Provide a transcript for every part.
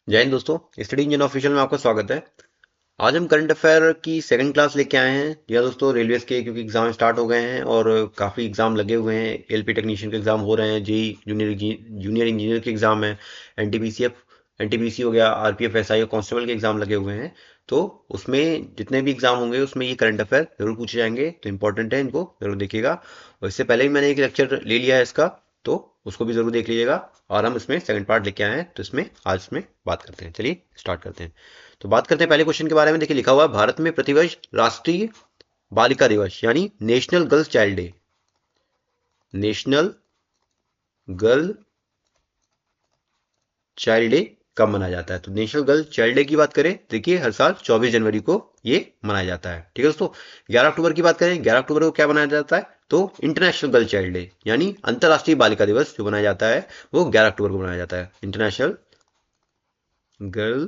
जय हिंद दोस्तों, study engine official में आपका स्वागत है। आज हम करंट अफेयर की सेकंड क्लास लेके आए हैं। जी हाँ दोस्तों, रेलवेज के क्योंकि एग्जाम स्टार्ट हो गए हैं और काफ़ी एग्जाम लगे हुए हैं। एलपी टेक्नीशियन के एग्जाम हो रहे हैं, जेई जूनियर इंजीनियर के एग्जाम है, एनटीपीसीएफ एनटीपीसी हो गया, आरपीएफ एसआई और कांस्टेबल के एग्जाम लगे हुए हैं। तो उसमें जितने भी एग्जाम होंगे उसमें ये करंट अफेयर जरूर पूछे जाएंगे, तो इंपॉर्टेंट है, इनको जरूर देखिएगा। और इससे पहले भी मैंने एक लेक्चर ले लिया है इसका, तो उसको भी जरूर देख लीजिएगा। और हम इसमें सेकंड पार्ट लेके आए हैं, तो इसमें आज इसमें बात करते हैं। चलिए स्टार्ट करते हैं। तो बात करते हैं पहले क्वेश्चन के बारे में। देखिए लिखा हुआ है, भारत में प्रतिवर्ष राष्ट्रीय बालिका दिवस यानी national girls child day, national girl child day कब मनाया जाता है? तो नेशनल गर्ल चाइल्ड डे की बात करें, देखिए हर साल 24 जनवरी को ये मनाया जाता है। ठीक है दोस्तों। 11 अक्टूबर की बात करें, 11 अक्टूबर को क्या मनाया जाता है? तो इंटरनेशनल गर्ल चाइल्ड डे यानी अंतरराष्ट्रीय बालिका दिवस जो मनाया जाता है वो 11 अक्टूबर को मनाया जाता है। इंटरनेशनल गर्ल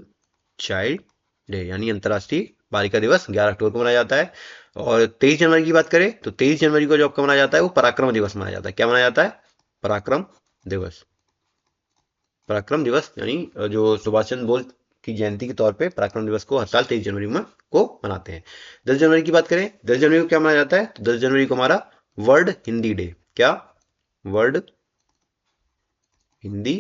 चाइल्ड डे यानी अंतर्राष्ट्रीय बालिका दिवस 11 अक्टूबर को मनाया जाता है। और 23 जनवरी की बात करें तो 23 जनवरी को जो आपका मनाया जाता है वो पराक्रम दिवस मनाया जाता है। क्या मनाया जाता है? पराक्रम दिवस। पराक्रम दिवस यानी जो सुभाष चंद्र बोस की जयंती के तौर पे पराक्रम दिवस को हर साल 23 जनवरी में को मनाते हैं। 10 जनवरी की बात करें, 10 जनवरी को क्या मनाया जाता है? तो 10 जनवरी को हमारा वर्ल्ड हिंदी डे। क्या? World Hindi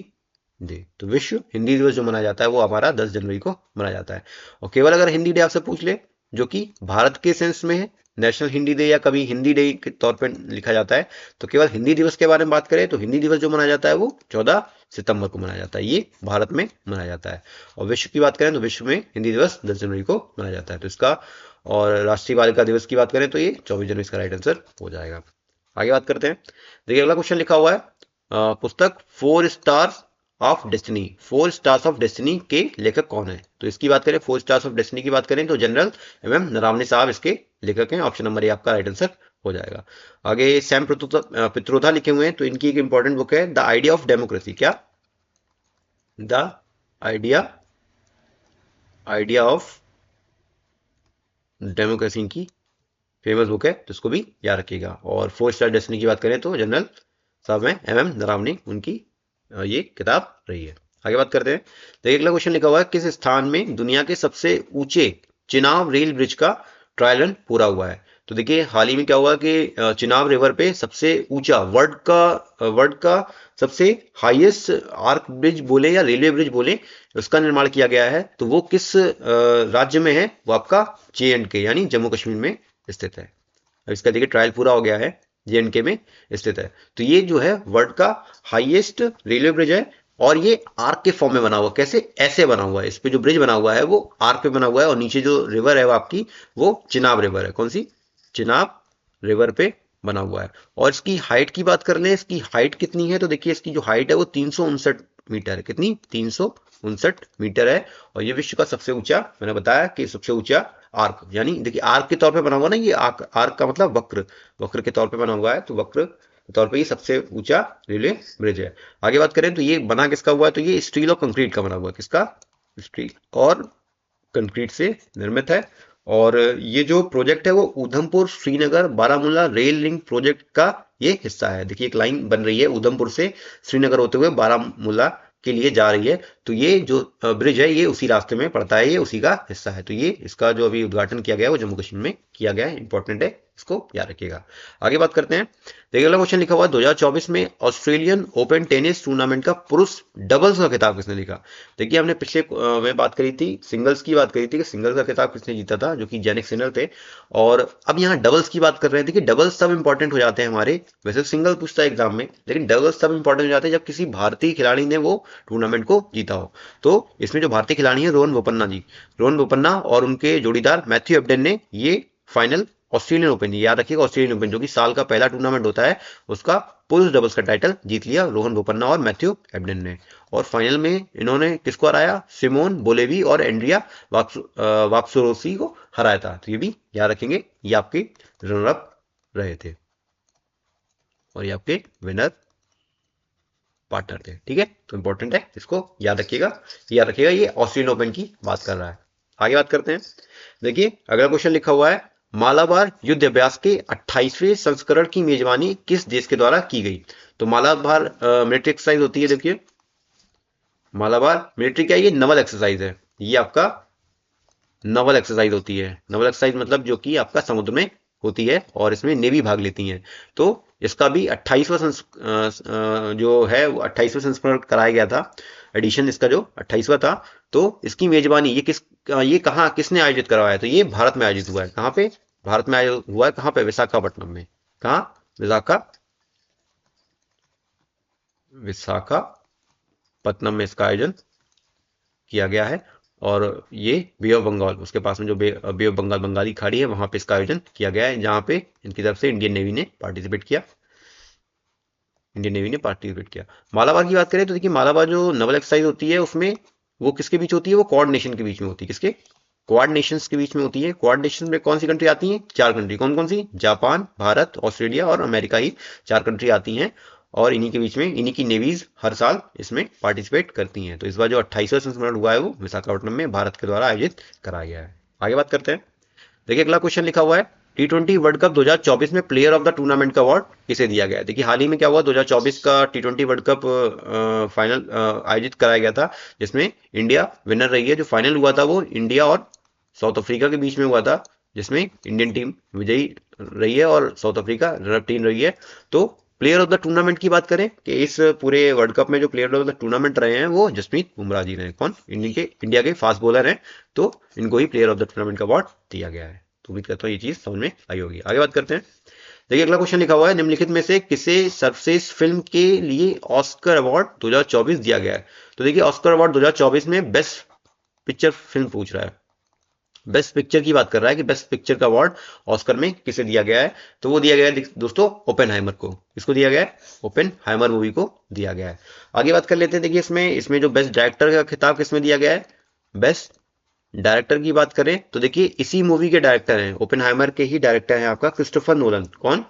day. तो विश्व हिंदी दिवस जो मनाया जाता है वो हमारा 10 जनवरी को मनाया जाता है। और केवल अगर हिंदी डे आपसे पूछ ले, जो कि भारत के सेंस में है, नेशनल हिंदी डे या कभी हिंदी डे के तौर पर लिखा जाता है, तो केवल हिंदी दिवस के बारे में बात करें तो हिंदी दिवस जो मनाया जाता है वो 14 सितंबर को मनाया जाता है। ये भारत में मनाया जाता है। और विश्व की बात करें तो विश्व में हिंदी दिवस 10 जनवरी को मनाया जाता है। तो इसका, और राष्ट्रीय बालिका दिवस की बात करें तो ये 24 जनवरी का राइट आंसर हो जाएगा। आगे बात करते हैं। देखिए अगला क्वेश्चन लिखा हुआ है, पुस्तक four stars of destiny, four stars of destiny के लेखक कौन है? तो इसकी बात करें, फोर स्टार्स ऑफ डेस्टिनी की बात करें तो जनरल एम नरावने साहब इसके लेखक हैं। ऑप्शन नंबर ए आपका राइट आंसर हो जाएगा। आगे सैम पित्रोदा लिखे हुए हैं, तो इनकी एक इंपॉर्टेंट बुक है द आइडिया ऑफ डेमोक्रेसी। क्या? The idea idea of democracy इनकी फेमस बुक है, तो इसको भी याद रखिएगा। और फोर स्टार डेस्टिनी की बात करें तो जनरल साहब हैं एम नरावने, उनकी ये किताब रही है। आगे बात करते हैं। देखिए अगला क्वेश्चन लिखा हुआ है, किस स्थान में दुनिया के सबसे ऊंचे चिनाब रेल ब्रिज का ट्रायल रन पूरा हुआ है? तो देखिए हाल ही में क्या हुआ कि चिनाब रिवर पे सबसे ऊंचा वर्ल्ड का सबसे हाईएस्ट आर्क ब्रिज बोले या रेलवे ब्रिज बोले, उसका निर्माण किया गया है। तो वो किस राज्य में है? वो आपका JNK यानी जम्मू कश्मीर में स्थित है। अब इसका देखिए ट्रायल पूरा हो गया है, JNK में स्थित है। तो ये जो है वर्ल्ड का हाईएस्ट रेलवे ब्रिज है। और ये आर्क के फॉर्म में बना हुआ, कैसे? ऐसे बना हुआ है। इस पे जो ब्रिज बना हुआ है वो आर्क पे बना हुआ है, और नीचे जो रिवर है वो आपकी वो चिनाब रिवर है। कौन सी? चिनाब रिवर पे बना हुआ है। और इसकी हाइट की बात कर लें, इसकी हाइट कितनी है? तो देखिए इसकी जो हाइट है वो 359 मीटर है। कितनी? 359 मीटर है। और ये विश्व का सबसे ऊंचा, मैंने बताया कि सबसे ऊंचा आर्क, यानी देखिए आर्क के तौर पे बना हुआ ना, ये आर्क, आर्क का मतलब वक्र, वक्र के तौर पे बना हुआ है। तो वक्र के तौर पे ये सबसे ऊंचा रेलवे ब्रिज है। आगे बात करें तो ये बना किसका हुआ है? तो ये स्टील और कंक्रीट का बना हुआ है। किसका? स्टील और कंक्रीट से निर्मित है। और ये जो प्रोजेक्ट है वो Udhampur Srinagar Baramulla rail link project का ये हिस्सा है। देखिए एक लाइन बन रही है उधमपुर से श्रीनगर होते हुए बारामूला के लिए जा रही है। तो ये जो ब्रिज है ये उसी रास्ते में पड़ता है, ये उसी का हिस्सा है। तो ये इसका जो अभी उद्घाटन किया गया है वो जम्मू कश्मीर में किया गया है। इंपॉर्टेंट है, इसको याद रखिएगा। आगे बात करते हैं। देखिए अगला क्वेश्चन लिखा हुआ है, 2024 में ऑस्ट्रेलियन ओपन टेनिस टूर्नामेंट का पुरुष डबल्स का खिताब किसने जीता? देखिए हमने पिछले में बात करी थी, सिंगल्स की बात करी थी कि सिंगल्स का खिताब किसने जीता था, जो कि जेनिक सिनर थे। और अब यहाँ डबल्स की बात कर रहे हैं। देखिए डबल्स तब इंपॉर्टेंट हो जाते हैं हमारे, वैसे सिंगल पूछता है एग्जाम में, लेकिन डबल्स तब इंपॉर्टेंट हो जाते हैं जब किसी भारतीय खिलाड़ी ने वो टूर्नामेंट को जीता हो। तो इसमें जो भारतीय खिलाड़ी है रोहन बोपन्ना जी, रोहन बोपन्ना और उनके जोड़ीदार मैथ्यू एबडेन ने ये फाइनल ऑस्ट्रेलियन ओपन, याद रखिएगा ऑस्ट्रेलियन ओपन जो कि साल का पहला टूर्नामेंट होता है, उसका पुरुष डबल्स का टाइटल जीत लिया रोहन बोपन्ना और मैथ्यू एबडेन ने। और फाइनल में इन्होंने किसको हराया? सिमोन बोलेवी और एंड्रिया वाप्सोरोसी को हराया था। तो ये भी याद रखेंगे, ये आपके रनर अप रहे थे और ये आपके विनर पार्टनर थे। ठीक है, तो इंपॉर्टेंट है, इसको याद रखिएगा। याद रखिएगा ये ऑस्ट्रेलियन ओपन की बात कर रहा है। आगे बात करते हैं। देखिए अगला क्वेश्चन लिखा हुआ है, मालाबार युद्ध अभ्यास के 28वें संस्करण की मेजबानी किस देश के द्वारा की गई? तो मालाबार मिलिट्री एक्सरसाइज होती है, देखिए मालाबार मिलिट्री क्या है, ये नवल एक्सरसाइज है, ये आपका नवल एक्सरसाइज होती है। नवल एक्सरसाइज मतलब जो कि आपका समुद्र में होती है और इसमें नेवी भाग लेती है। तो इसका भी 28वां जो है वो 28वां संस्करण कराया गया था, एडिशन इसका जो 28वां था। तो इसकी मेजबानी ये कहाँ किसने आयोजित करवाया, तो ये भारत में आयोजित हुआ है। कहाँ पे, भारत में आयोजित हुआ है, कहाँ पे, विशाखापट्टनम में। कहाँ, विशाखापट्टनम में इसका आयोजन किया गया है। और ये बे ऑफ बंगाल, उसके पास में जो बे ऑफ बंगाल, बंगाली खाड़ी है, वहां पे इसका आयोजन किया गया है, जहां पे इनकी तरफ से इंडियन नेवी ने पार्टिसिपेट किया। इंडियन नेवी ने पार्टिसिपेट किया। मालाबार की बात करें तो देखिए, मालाबार जो नवल एक्सरसाइज होती है उसमें वो किसके बीच होती है, वो क्वाड नेशन के बीच में होती है। किसके, क्वाड नेशंस के बीच में होती है। क्वाड नेशंस में कौन सी कंट्री आती हैं, 4 कंट्री। कौन कौन सी, जापान, भारत, ऑस्ट्रेलिया और अमेरिका, ही 4 कंट्री आती हैं। और इन्हीं के बीच में इन्हीं की नेवीज हर साल इसमें पार्टिसिपेट करती हैं। तो इस बार जो 28वां संस्करण हुआ है वो विशाखापट्टनम में भारत के द्वारा आयोजित कराया गया है। आगे बात करते हैं। देखिए अगला क्वेश्चन लिखा हुआ है, T20 वर्ल्ड कप 2024 में प्लेयर ऑफ द टूर्नामेंट का अवार्ड किसे दिया गया है। देखिए हाल ही में क्या हुआ, 2024 का T20 वर्ल्ड कप फाइनल आयोजित कराया गया था, जिसमें इंडिया विनर रही है। जो फाइनल हुआ था वो इंडिया और साउथ अफ्रीका के बीच में हुआ था, जिसमें इंडियन टीम विजयी रही है और साउथ अफ्रीका रनर टीम रही है। तो प्लेयर ऑफ द टूर्नामेंट की बात करें कि इस पूरे वर्ल्ड कप में जो प्लेयर ऑफ द टूर्नामेंट रहे हैं वो जसप्रीत बुमराह जी रहे हैं। कौन, इंडिया के फास्ट बॉलर हैं। तो इनको ही प्लेयर ऑफ द टूर्नामेंट का अवार्ड दिया गया है। तो उम्मीद करता हूँ ये चीज समझ में आई होगी। आगे बात करते हैं। देखिए अगला क्वेश्चन लिखा हुआ है, निम्नलिखित में से किसे सर्वश्रेष्ठ फिल्म के लिए ऑस्कर अवार्ड 2024 दिया गया है। तो देखिए ऑस्कर अवार्ड 2024 में बेस्ट पिक्चर फिल्म पूछ रहा है, बेस्ट पिक्चर की बात कर रहा है कि बेस्ट पिक्चर का अवार्ड ऑस्कर में किसे दिया गया है। तो वो दिया गया है दोस्तों ओपेनहाइमर को। किसको दिया गया है, ओपेनहाइमर मूवी को दिया गया है। आगे बात कर लेते हैं। देखिए इसमें इसमें जो बेस्ट डायरेक्टर का खिताब किसमें दिया गया है, बेस्ट डायरेक्टर की बात करें तो देखिए इसी मूवी के डायरेक्टर हैं, ओपेनहाइमर के ही डायरेक्टर हैं आपका क्रिस्टोफर नोलन। कौन,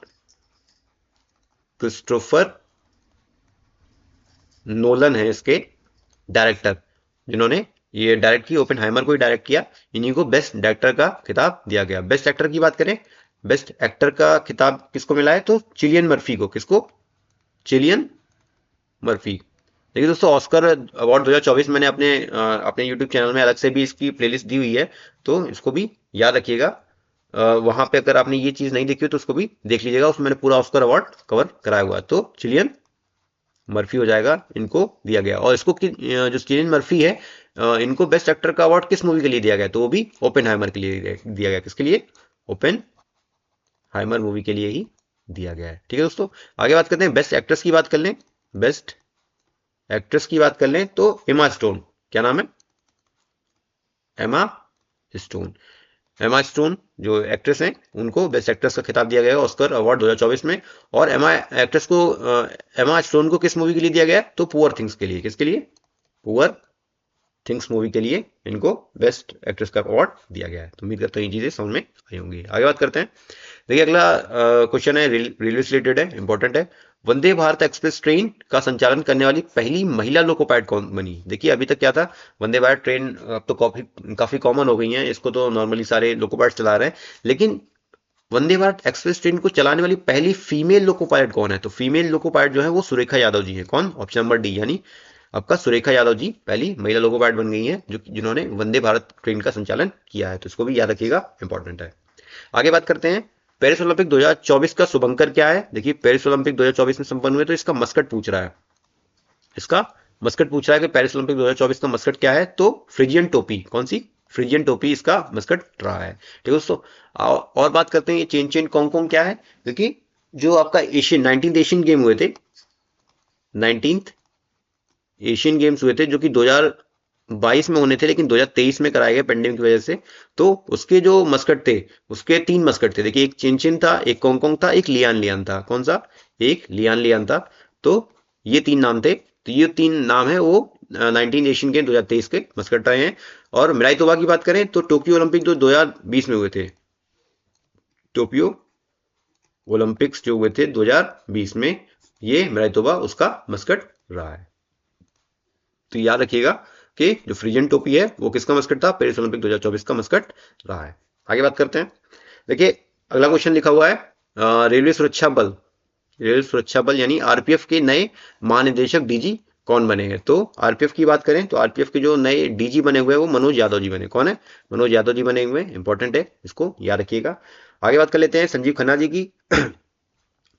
क्रिस्टोफर नोलन है इसके डायरेक्टर, जिन्होंने ये डायरेक्ट की, ओपेनहाइमर को ही डायरेक्ट किया। इन्हीं को बेस्ट डायरेक्टर का खिताब दिया गया। बेस्ट एक्टर की बात करें, बेस्ट एक्टर का खिताब किसको मिला है, तो चिलियन मर्फी को। किसको, चिलियन मर्फी। देखिए दोस्तों ऑस्कर अवार्ड 2024 मैंने अपने यूट्यूब चैनल में अलग से भी इसकी प्लेलिस्ट दी हुई है, तो इसको भी याद रखिएगा। वहां पे अगर आपने ये चीज नहीं देखी हो तो उसको भी देख लीजिएगा, उसमें मैंने पूरा ऑस्कर अवार्ड कवर कराया हुआ है। तो चिलियन मर्फी हो जाएगा, इनको दिया गया। और इसको जो चिलियन मर्फी है, इनको बेस्ट एक्टर का अवार्ड किस मूवी के लिए दिया गया, तो वो भी ओपेनहाइमर के लिए दिया गया। किसके लिए, ओपेनहाइमर मूवी के लिए ही दिया गया है। ठीक है दोस्तों, आगे बात करते हैं। बेस्ट एक्ट्रेस की बात कर लें, बेस्ट एक्ट्रेस की बात कर लें तो एमा स्टोन, क्या नाम है, एमा स्टोन। एमा स्टोन जो एक्ट्रेस हैं उनको बेस्ट एक्ट्रेस का खिताब दिया गया है ऑस्कर अवार्ड 2024 में। और एमा स्टोन को किस मूवी के लिए दिया गया है, तो पुअर थिंग्स के लिए। किसके लिए, पुअर थिंग्स मूवी के लिए इनको बेस्ट एक्ट्रेस का अवार्ड दिया गया है। तो उम्मीद करता हूँ ये चीजें समझ में आई होंगी। आगे बात करते हैं। देखिए अगला क्वेश्चन है, रेलवे से रिलेटेड है, इंपॉर्टेंट है। वंदे भारत एक्सप्रेस ट्रेन का संचालन करने वाली पहली महिला लोको पायलट कौन बनी। देखिए अभी तक क्या था, वंदे भारत ट्रेन अब तो काफी कॉमन हो गई है, इसको तो नॉर्मली सारे लोको पायलट चला रहे हैं। लेकिन वंदे भारत एक्सप्रेस ट्रेन को चलाने वाली पहली फीमेल लोको पायलट कौन है, तो फीमेल लोको पायलट जो है वो सुरेखा यादव जी है। कौन, ऑप्शन नंबर डी, यानी आपका सुरेखा यादव जी पहली महिला लोको पायलट बन गई हैं जिन्होंने वंदे भारत ट्रेन का संचालन किया है। तो इसको भी याद रखिएगा, इंपॉर्टेंट है। आगे बात करते हैं। पेरिस ओलंपिक 2024 का शुभंकर क्या है। देखिए पेरिस ओलंपिक 2024 में संपन्न हुए, तो इसका मस्कट पूछ रहा है। इसका मस्कट पूछ रहा है कि पेरिस ओलंपिक 2024 का मस्कट क्या है, तो फ्रिजियन टोपी। कौन सी, फ्रिजियन टोपी इसका मस्कट रहा है। ठीक है दोस्तों, और बात करते हैं चेन चेन कॉन्ग क्या है। देखिए जो आपका एशियन 19th एशियन गेम हुए थे, 19th एशियन गेम्स हुए थे जो कि 2022 में होने थे, लेकिन 2023 में कराए गए पेंडेमिक की वजह से। तो उसके जो मस्कट थे, उसके 3 मस्कट थे। देखिए एक चिनचिन था, एक कोंगकोंग था, एक लियान लियान था। कौन सा, एक लियान लियान था। तो ये 3 नाम थे। तो ये 3 नाम है वो 19 एशियन गेम 2023 के मस्कट रहे हैं। और मिराई तोबा की बात करें तो टोक्यो ओलंपिक जो 2020 में हुए थे, टोक्यो ओलंपिक्स जो हुए थे 2020 में, ये मिराई तोबा उसका मस्कट रहा है। तो याद रखिएगा कि जो फ्रीजन टोपी है वो किसका मस्कट था, पेरिस ओलंपिक 2024 का मस्कट रहा है। आगे बात करते हैं। देखिए अगला क्वेश्चन लिखा हुआ है, रेलवे सुरक्षा बल यानी आरपीएफ के नए महानिदेशक डीजी कौन बने हैं? तो आरपीएफ की बात करें तो आरपीएफ के जो नए डीजी बने हुए हैं वो मनोज यादव जी बने। कौन है? मनोज यादव जी बने हुए हैं। इंपॉर्टेंट है, इसको याद रखिएगा। आगे बात कर लेते हैं संजीव खन्ना जी की।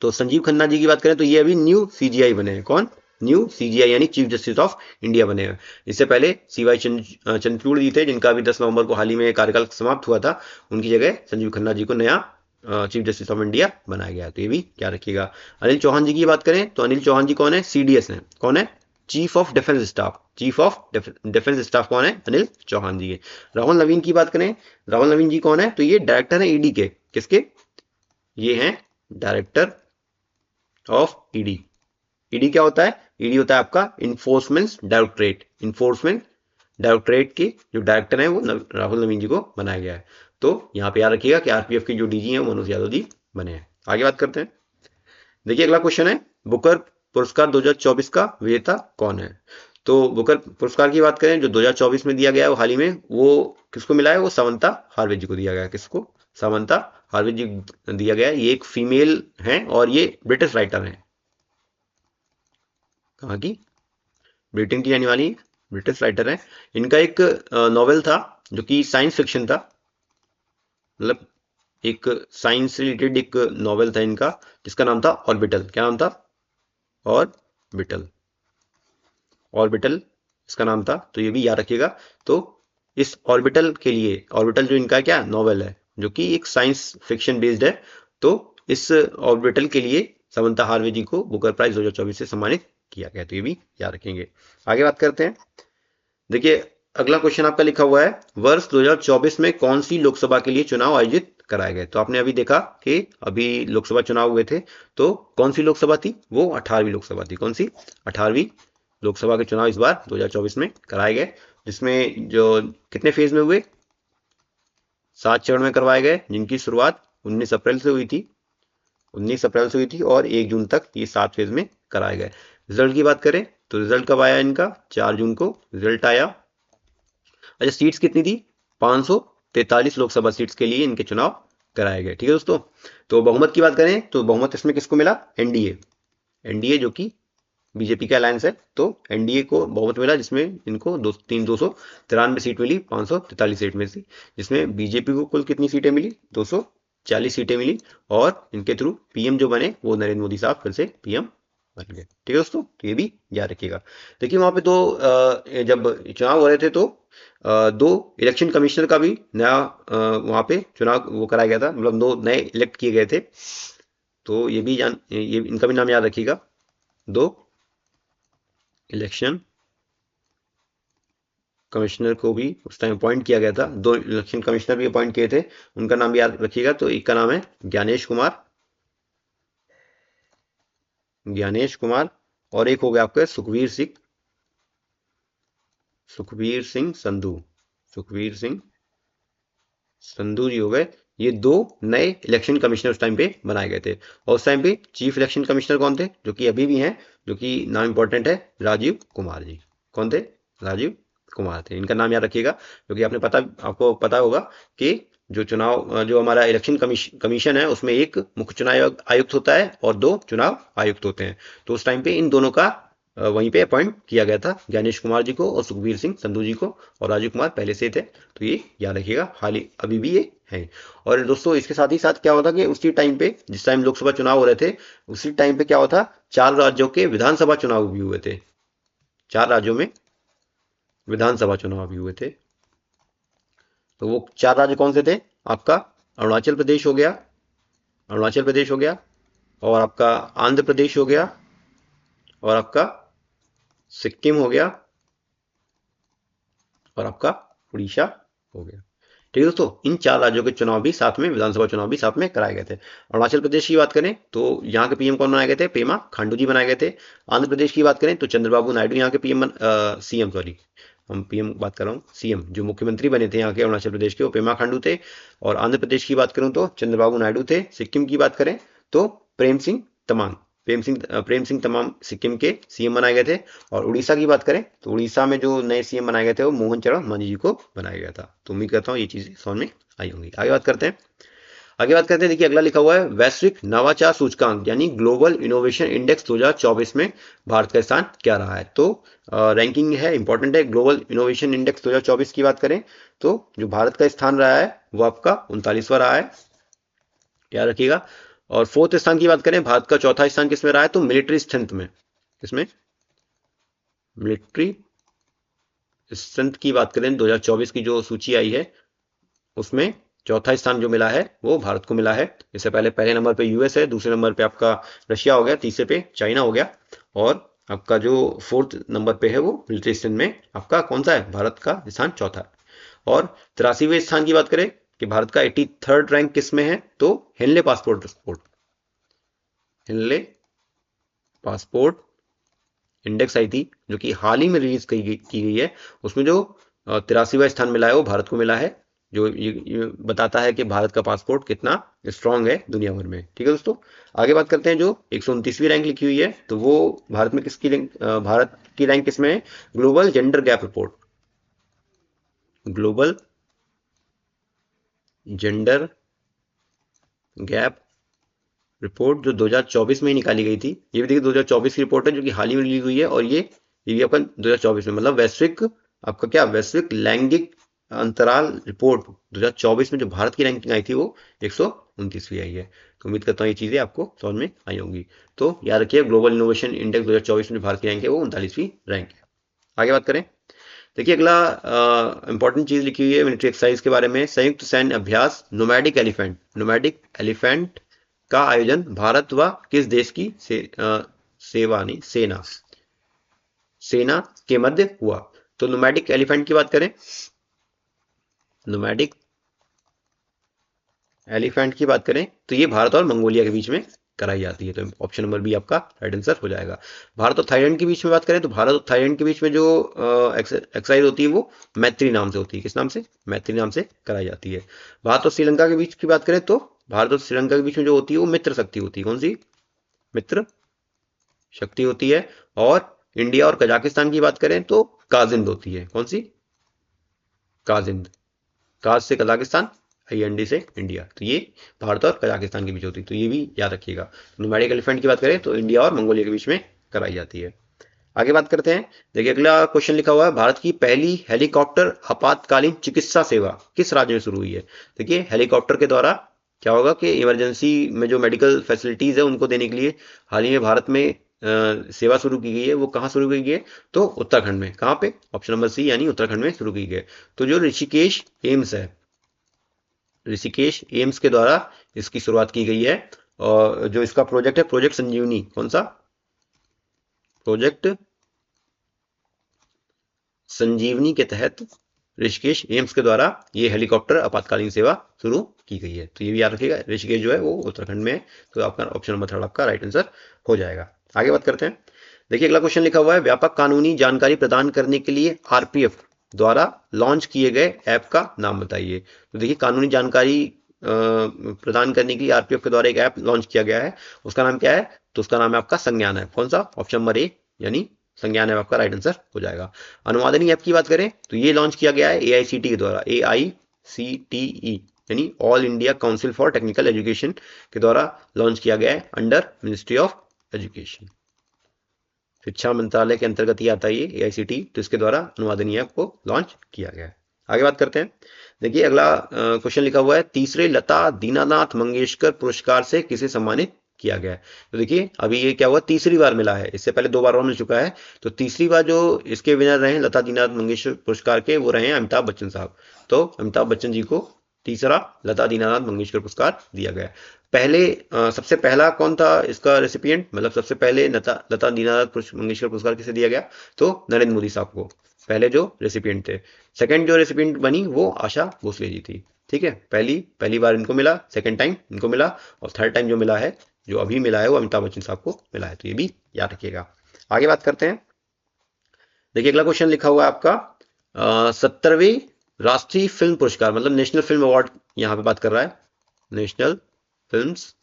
तो संजीव खन्ना जी की बात करें तो ये अभी न्यू सीजीआई बने हैं। कौन? न्यू सीजीआई यानी चीफ जस्टिस ऑफ इंडिया बने हैं। इससे पहले सीवाई चंद्रचूड़ जी थे, जिनका अभी 10 नवंबर को हाल ही में कार्यकाल समाप्त हुआ था। उनकी जगह संजीव खन्ना जी को नया चीफ जस्टिस ऑफ इंडिया बनाया गया। तो ये भी क्या रखिएगा। अनिल चौहान जी की बात करें तो अनिल चौहान जी कौन है? सीडीएस है। कौन है? Chief of defence staff. Chief of defence staff कौन है? अनिल चौहान जी है। राहुल नवीन की बात करें, राहुल नवीन जी कौन है? तो ये डायरेक्टर है ईडी के। किसके? ये हैं डायरेक्टर ऑफ ईडी। ईडी क्या होता है? ईडी होता है आपका इन्फोर्समेंट डायरेक्टरेट। इन्फोर्समेंट डायरेक्टरेट के जो डायरेक्टर हैं वो राहुल नवीन जी को बनाया गया है। तो यहाँ पे याद रखिएगा कि आरपीएफ के जो डीजी हैं मनोज यादव जी बने हैं। आगे बात करते हैं। देखिए अगला क्वेश्चन है, बुकर पुरस्कार 2024 का विजेता कौन है? तो बुकर पुरस्कार की बात करें जो 2024 में दिया गया है वो हाल ही में, वो किसको मिला है? वो सामंता हार्वे जी को दिया गया है। किसको? सामंता हार्वे जी दिया गया है। ये एक फीमेल हैं और ये ब्रिटिश राइटर हैं। कहाँ की? ब्रिटेन की रहने वाली ब्रिटिश राइटर है। इनका एक नॉवेल था जो कि साइंस फिक्शन था, मतलब एक साइंस से रिलेटेड एक नॉवेल था इनका, जिसका नाम था ऑर्बिटल। क्या नाम था? ऑर्बिटल। ऑर्बिटल इसका नाम था। तो ये भी याद रखिएगा। तो इस ऑर्बिटल के लिए, ऑर्बिटल जो इनका क्या नॉवेल है जो कि एक साइंस फिक्शन बेस्ड है, तो इस ऑर्बिटल के लिए समंता हार्वे जी को बुकर प्राइज 2024 से सम्मानित किया गया। तो ये भी याद रखेंगे। आगे बात करते हैं। देखिए अगला क्वेश्चन आपका लिखा हुआ है, वर्ष 2024 में कौन सी लोकसभा के लिए चुनाव आयोजित कराए गए? तो आपने अभी देखा कि अभी लोकसभा चुनाव हुए थे, तो कौन सी लोकसभा थी? वो 18वीं लोकसभा थी। कौन सी? 18वीं लोकसभा के चुनाव इस बार 2024 में कराए गए, जिसमें जो कितने फेज में हुए? 7 चरण में करवाए गए, जिनकी शुरुआत 19 अप्रैल से हुई थी। 19 अप्रैल से हुई थी और 1 जून तक ये 7 फेज में कराए गए। रिजल्ट की बात करें तो रिजल्ट कब आया इनका? 4 जून को रिजल्ट आया। अच्छा सीट्स कितनी थी? 543 लोकसभा सीट्स के लिए इनके चुनाव कराए गए। ठीक है दोस्तों। तो बहुमत की बात करें तो बहुमत इसमें किसको मिला? एनडीए। एनडीए जो कि बीजेपी का अलायंस है, तो एनडीए को बहुमत मिला, जिसमें इनको 293 सीट मिली 543 सीट में से, जिसमें बीजेपी को कुल कितनी सीटें मिली? 240 सीटें मिली। और इनके थ्रू पीएम जो बने वो नरेंद्र मोदी साहब फिर से पीएम बन गए। ठीक है दोस्तों। तो ये भी याद रखिएगा। देखिए वहां पे तो जब चुनाव हो रहे थे तो 2 इलेक्शन कमिश्नर का भी नया वहां पे चुनाव वो कराया गया था, मतलब 2 नए इलेक्ट किए गए थे। तो ये भी ये इनका भी नाम याद रखिएगा। 2 इलेक्शन कमिश्नर को भी उस टाइम अपॉइंट किया गया था। 2 इलेक्शन कमिश्नर भी अपॉइंट किए थे, उनका नाम भी याद रखिएगा। तो एक का नाम है ज्ञानेश कुमार, ज्ञानेश कुमार, और एक हो गया आपका सुखवीर सिंह, सुखवीर सिंह संधू, सुखवीर सिंह संधू जी हो गए। ये 2 नए इलेक्शन कमिश्नर उस टाइम पे बनाए गए थे। और उस टाइम पे चीफ इलेक्शन कमिश्नर कौन थे? जो कि अभी भी हैं, जो कि नाम इंपॉर्टेंट है, राजीव कुमार जी। कौन थे? राजीव कुमार थे। इनका नाम याद रखिएगा, क्योंकि आपको पता होगा कि जो चुनाव जो हमारा इलेक्शन कमीशन है उसमें एक मुख्य चुनाव आयुक्त होता है और 2 चुनाव आयुक्त होते हैं। तो उस टाइम पे इन दोनों का वहीं पे अपॉइंट किया गया था, ज्ञानेश कुमार जी को और सुखबीर सिंह संधू जी को। और राजीव कुमार पहले से थे। तो ये याद रखिएगा, हाल ही अभी भी ये है। और दोस्तों इसके साथ ही साथ क्या होता कि उसी टाइम पे, जिस टाइम लोकसभा चुनाव हो रहे थे, उसी टाइम पे क्या होता, 4 राज्यों के विधानसभा चुनाव भी हुए थे। 4 राज्यों में विधानसभा चुनाव भी हुए थे। तो वो 4 राज्य कौन से थे? आपका अरुणाचल प्रदेश हो गया, अरुणाचल प्रदेश हो गया, और आपका आंध्र प्रदेश हो गया, और आपका सिक्किम हो गया, और आपका उड़ीसा हो गया। ठीक है दोस्तों। इन 4 राज्यों के चुनाव भी साथ में, विधानसभा चुनाव भी साथ में कराए गए थे। अरुणाचल प्रदेश की बात करें तो यहाँ के पीएम कौन बनाए गए थे? पेमा खांडू जी बनाए गए थे। आंध्र प्रदेश की बात करें तो चंद्रबाबू नायडू यहाँ के पीएम, सीएम, सॉरी हम पीएम बात कर रहा हूँ, सीएम जो मुख्यमंत्री बने थे यहाँ के अरुणाचल प्रदेश के, वो पेमा खांडू थे। और आंध्र प्रदेश की बात करूँ तो चंद्रबाबू नायडू थे। सिक्किम की बात करें तो प्रेम सिंह तमांग सिक्किम के सीएम बनाए गए थे। और उड़ीसा की बात करें तो उड़ीसा में जो नए सीएम बनाए गए थे वो मोहन चरण मांझी जी को बनाया गया था। तो उम्मीद करता हूँ ये चीजें समझ में आई होंगी। आगे बात करते हैं। आगे बात करते हैं, देखिए अगला लिखा हुआ है वैश्विक नवाचार सूचकांक यानी ग्लोबल इनोवेशन इंडेक्स 2024 में भारत का स्थान क्या रहा है। तो रैंकिंग है, इंपॉर्टेंट है। ग्लोबल इनोवेशन इंडेक्स 2024 की बात करें तो जो भारत का स्थान रहा है वो आपका 39वां रहा है, याद रखिएगा। और फोर्थ स्थान की बात करें, भारत का चौथा स्थान किसमें रहा है, तो मिलिट्री स्ट्रेंथ में, किसमें, मिलिट्री स्ट्रेंथ की बात करें 2024 की जो सूची आई है उसमें चौथा स्थान जो मिला है वो भारत को मिला है। इससे पहले पहले नंबर पे यूएस है, दूसरे नंबर पे आपका रशिया हो गया, तीसरे पे चाइना हो गया, और आपका जो फोर्थ नंबर पे है वो मिलिट्री स्ट्रेंथ में आपका कौन सा है, भारत का स्थान चौथा है। और 83वें स्थान की बात करें कि भारत का 83rd रैंक किस में है, तो Henley passport sport, Henley passport index आई थी जो कि हाल ही में रिलीज की गई है, उसमें जो 83वां स्थान मिला है वो भारत को मिला है, जो ये बताता है कि भारत का पासपोर्ट कितना स्ट्रांग है दुनिया भर में। ठीक है दोस्तों, आगे बात करते हैं। जो 129वीं रैंक लिखी हुई है तो वो भारत में किसकी रैंक, भारत की रैंक किसमें है, global gender gap report, global gender gap report जो 2024 में ही निकाली गई थी। ये भी देखिए 2024 की रिपोर्ट है जो कि हाल ही में रिलीज हुई है, और ये भी आपका 2024 में, मतलब वैश्विक आपका क्या, वैश्विक लैंगिक अंतराल रिपोर्ट 2024 में जो भारत की रैंकिंग आई थी वो 129वीं आई है। तो उम्मीद करता हूँ ये चीजें आपको समझ में आई होंगी। तो याद रखिए ग्लोबल इनोवेशन इंडेक्स 2024 में जो भारत की रैंक है वो 39वीं रैंक है। आगे बात करें, देखिए अगला इंपॉर्टेंट चीज लिखी हुई है मिलिट्री एक्सरसाइज के बारे में। संयुक्त सैन्य अभ्यास नोमैडिक एलिफेंट, नोमैडिक एलिफेंट का आयोजन भारत व किस देश की सेवा नहीं सेना सेना के मध्य हुआ। तो नोमैडिक एलिफेंट की बात करें, नोमैडिक एलिफेंट की बात करें तो ये भारत और मंगोलिया के बीच में कराई जाती है। तो ऑप्शन नंबर बी आपका राइट आंसर हो जाएगा। भारत और थाईलैंड के बीच में बात करें तो भारत और थाईलैंड के बीच में जो एक्सरसाइज होती है वो मैत्री नाम से होती है। किस नाम से, मैत्री नाम से कराई जाती है। भारत और श्रीलंका के बीच की बात करें तो भारत और श्रीलंका के बीच में जो होती है वो मित्र शक्ति होती है। कौन सी, मित्र शक्ति होती है। और इंडिया और कजाकिस्तान की बात करें तो काजिंद होती है। कौन सी, काजिंद, काज से कजाकिस्तान, IND से इंडिया। तो ये भारत और कजाकिस्तान के बीच होती है, तो ये भी याद रखिएगा। नोमैडिक एलिफेंट की बात करें तो इंडिया और मंगोलिया के बीच में कराई जाती है। आगे बात करते हैं, देखिए अगला क्वेश्चन लिखा हुआ है भारत की पहली हेलीकॉप्टर आपातकालीन चिकित्सा सेवा किस राज्य में शुरू हुई है। देखिए हेलीकॉप्टर के द्वारा क्या होगा कि इमरजेंसी में जो मेडिकल फैसिलिटीज है उनको देने के लिए हाल ही में भारत में सेवा शुरू की गई है। वो कहाँ शुरू की गई है, तो उत्तराखंड में। कहाँ पे, ऑप्शन नंबर सी यानी उत्तराखंड में शुरू की गई है। तो जो ऋषिकेश एम्स है, ऋषिकेश एम्स के द्वारा इसकी शुरुआत की गई है। और जो इसका प्रोजेक्ट है प्रोजेक्ट संजीवनी, कौन सा, प्रोजेक्ट संजीवनी के तहत ऋषिकेश एम्स के द्वारा ये हेलीकॉप्टर आपातकालीन सेवा शुरू की गई है। तो ये भी याद रखिएगा, ऋषिकेश जो है वो उत्तराखंड में है। तो आपका ऑप्शन नंबर 3 आपका राइट आंसर हो जाएगा। आगे बात करते हैं, देखिए अगला क्वेश्चन लिखा हुआ है व्यापक कानूनी जानकारी प्रदान करने के लिए RPF द्वारा लॉन्च किए गए ऐप का नाम बताइए। तो देखिए कानूनी जानकारी प्रदान करने के लिए RPF के द्वारा एक ऐप लॉन्च किया गया है, उसका नाम क्या है, तो उसका नाम है आपका संज्ञान ऐप। कौन सा, ऑप्शन नंबर ए यानी संज्ञान ऐप आपका राइट आंसर हो जाएगा। अनुवादनी ऐप की बात करें तो ये लॉन्च किया गया है AICTE के द्वारा, AICTE यानी all India council for technical education के द्वारा लॉन्च किया गया है अंडर मिनिस्ट्री ऑफ एजुकेशन, शिक्षा मंत्रालय के अंतर्गत ही आता है ये AICTE। तो इसके द्वारा अनुवादनी ऐप को लॉन्च किया गया है। आगे बात करते हैं, देखिए अगला क्वेश्चन लिखा हुआ है तीसरे लता दीनानाथ मंगेशकर पुरस्कार से किसे सम्मानित किया गया है। तो देखिए अभी ये क्या हुआ, तीसरी बार मिला है, इससे पहले 2 बार और मिल चुका है। तो तीसरी बार जो इसके विनर रहे लता दीनानाथ मंगेशकर पुरस्कार के वो रहे अमिताभ बच्चन साहब। तो अमिताभ बच्चन जी को तीसरा लता दीनानाथ मंगेशकर पुरस्कार दिया गया। पहले सबसे पहला कौन था इसका रेसिपिएंट, मतलब सबसे पहले लता दीनानाथ मंगेशकर पुरस्कार किसे दिया गया, तो नरेंद्र मोदी साहब को पहले जो रेसिपिएंट थे। सेकंड जो रेसिपिएंट बनी वो आशा भोसले जी थी। ठीक है, पहली बार इनको मिला, सेकंड टाइम इनको मिला, और थर्ड टाइम जो मिला है, जो अभी मिला है वो अमिताभ बच्चन साहब को मिला है। तो ये भी याद रखिएगा। आगे बात करते हैं, देखिए अगला क्वेश्चन लिखा हुआ है आपका 70वें राष्ट्रीय फिल्म पुरस्कार, मतलब नेशनल फिल्म अवार्ड यहाँ पे बात कर रहा है, नेशनल फिल्म्स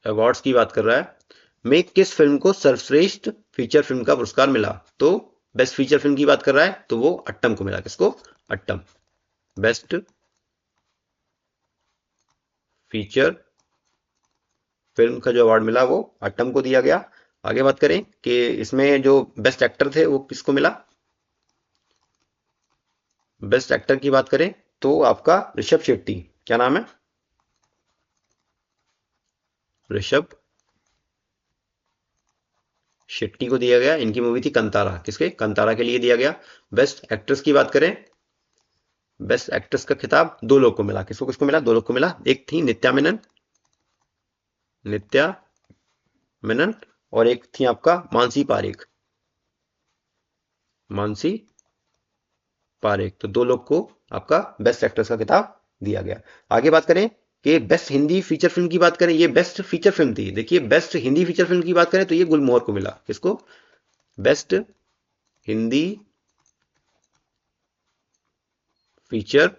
अवार्ड्स की बात कर रहा है, में किस फिल्म को सर्वश्रेष्ठ फीचर फिल्म का पुरस्कार मिला। तो बेस्ट फीचर फिल्म की बात कर रहा है तो वो अट्टम को मिला। किसको, अट्टम, बेस्ट फीचर फिल्म का जो अवार्ड मिला वो अट्टम को दिया गया। आगे बात करें कि इसमें जो बेस्ट एक्टर थे वो किसको मिला। बेस्ट एक्टर की बात करें तो आपका ऋषभ शेट्टी, क्या नाम है, ऋषभ शेट्टी को दिया गया। इनकी मूवी थी कंतारा, किसके, कंतारा के लिए दिया गया। बेस्ट एक्ट्रेस की बात करें, बेस्ट एक्ट्रेस का खिताब दो लोग को मिला। किसको किसको मिला, दो लोग को मिला। एक थी नित्या मेनन, नित्या मेनन, और एक थी आपका मानसी पारेख, मानसी पारेख। तो दो लोग को आपका बेस्ट एक्ट्रेस का खिताब दिया गया। आगे बात करें कि बेस्ट हिंदी फीचर फिल्म की बात करें, ये बेस्ट फीचर फिल्म थी। देखिए बेस्ट हिंदी फीचर फिल्म की बात करें तो ये गुलमोहर को मिला। किसको, best Hindi feature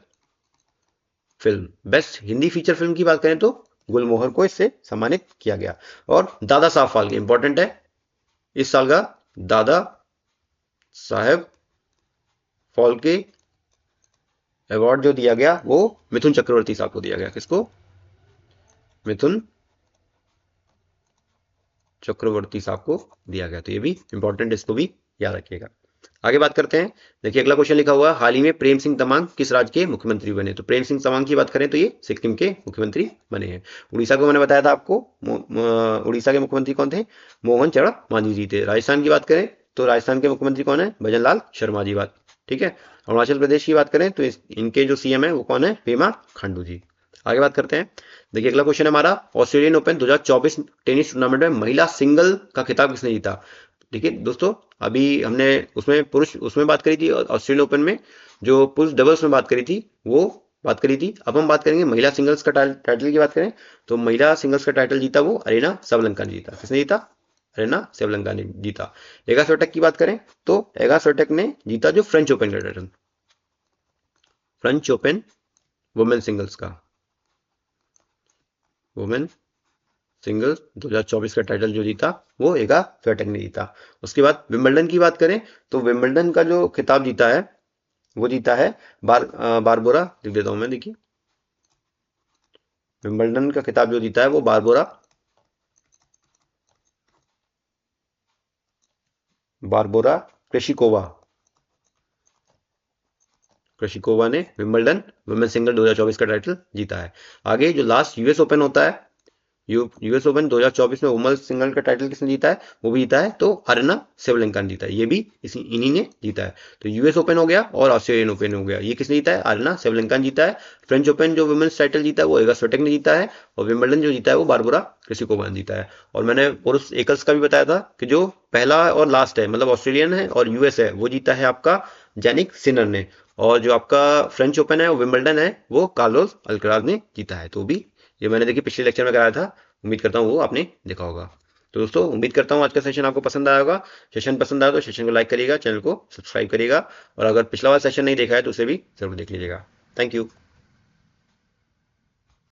film, best Hindi feature film की बात करें तो गुलमोहर को इससे सम्मानित किया गया। और दादा साहब फाल्के इंपॉर्टेंट है, इस साल का दादा साहेब फाल्के अवार्ड जो दिया गया वो मिथुन चक्रवर्ती साहब को दिया गया। किसको, मिथुन चक्रवर्ती साहब को दिया गया। तो ये भी इंपॉर्टेंट, इसको भी याद रखिएगा। आगे बात करते हैं। देखिए अगला क्वेश्चन लिखा हुआ है, हाल ही में प्रेम सिंह तमांग किस राज्य के मुख्यमंत्री बने। तो प्रेम सिंह तमांग की बात करें तो ये सिक्किम के मुख्यमंत्री बने हैं। उड़ीसा को मैंने बताया था आपको, उड़ीसा के मुख्यमंत्री कौन थे, मोहन चरण मांझी जी थे। राजस्थान की बात करें तो राजस्थान के मुख्यमंत्री कौन है, भजन लाल शर्मा जी। बात ठीक है। अरुणाचल प्रदेश की बात करें तो इनके जो सीएम है वो कौन है, पेमा खांडू जी। आगे बात करते हैं। देखिए अगला क्वेश्चन है हमारा, ऑस्ट्रेलियन ओपन 2024 टेनिस टूर्नामेंट में महिला सिंगल का खिताब किसने जीता। देखिए दोस्तों, अभी हमने उसमें पुरुष उसमें बात करी थी, ऑस्ट्रेलियन ओपन में जो पुरुष डबल्स में बात करी थी वो बात करी थी। अब हम बात करेंगे महिला सिंगल्स का टाइटल की बात करें तो महिला सिंगल्स का टाइटल जीता वो अरेना सबलंका ने जीता। किसने जीता, अरेना सबलंका ने जीता। एगा स्वियाटेक की बात करें तो एगा स्वियाटेक ने जीता जो फ्रेंच ओपन का title, French open women singles का, वुमेन सिंगल्स 2024 का टाइटल जो जीता वो एगा स्वियाटेक ने जीता। उसके बाद विंबलडन की बात करें तो विंबलडन का जो खिताब जीता है वो जीता है बारबोरा, लिख देता हूं मैं। देखिए विंबलडन का खिताब जो जीता है वो बारबोरा बारबोरा कृशिकोवा, कृशिकोवा ने विंबलडन वुमेन सिंगल 2024 का टाइटल जीता है। आगे जो लास्ट यूएस ओपन होता है, यूएस ओपन 2024 में वुमेन सिंगल का टाइटल किसने जीता है, वो भी जीता है तो अरेना सेवलेंका ने जीता है। ये भी इन्हीं ने जीता है। तो यूएस ओपन हो गया और ऑस्ट्रेलियन ओपन हो गया, ये किसने जीता है, अरेना सेवलेंका ने जीता है। फ्रेंच ओपन जो वुमेन्स टाइटल जीता है वो एगा स्वियाटेक ने जीता है, और विंबलडन जो जीता है वो बारबोरा कृशिकोवा ने जीता है। और मैंने पुरुष एकल्स का भी बताया था कि जो पहला और लास्ट है, मतलब ऑस्ट्रेलियन है और यूएस है, वो जीता है आपका जेनिक सिनर ने। और जो आपका फ्रेंच ओपन है, विंबलडन है, वो कार्लोस अल्कराज ने जीता है। तो भी ये मैंने देखिए पिछले लेक्चर में कराया था, उम्मीद करता हूँ वो आपने देखा होगा। तो दोस्तों उम्मीद करता हूँ आज का सेशन आपको पसंद आया होगा। सेशन पसंद आया तो सेशन को लाइक करिएगा, चैनल को सब्सक्राइब करिएगा, और अगर पिछला वाला सेशन नहीं देखा है तो उसे भी जरूर देख लीजिएगा। Thank you.